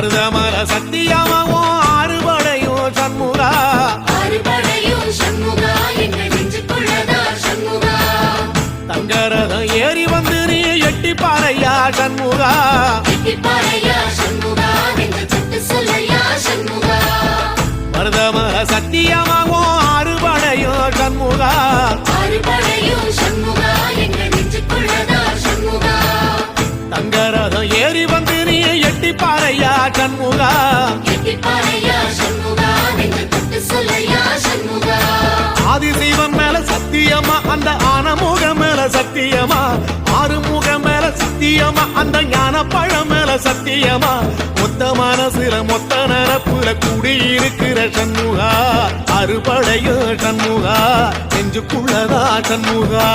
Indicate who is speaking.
Speaker 1: மருதமர சத்தியமாவும் ஆறுபடையும் சண்முகா தங்கரதம் ஏறி வந்து நீ எட்டி பாறையா சண்முகா மருதமர சத்தியமாவும் ஆறுபடையும் சண்முகா தங்கரதம் ஏறி வந்து நீ எட்டி பாறையா சண்முகா ஆதிசைவன் மேல சத்தியமா அந்த ஆனமுகம் மேல சத்தியமா ஆறுமுகம் மேல சத்தியமா அந்த ஞான பழம் மேல சத்தியமா மொத்த மனசுல மொத்த நரப்புல குடியிருக்கிற சண்முகா அறுபடையும் சண்முகா நெஞ்சுக்குள்ளதா சண்முகா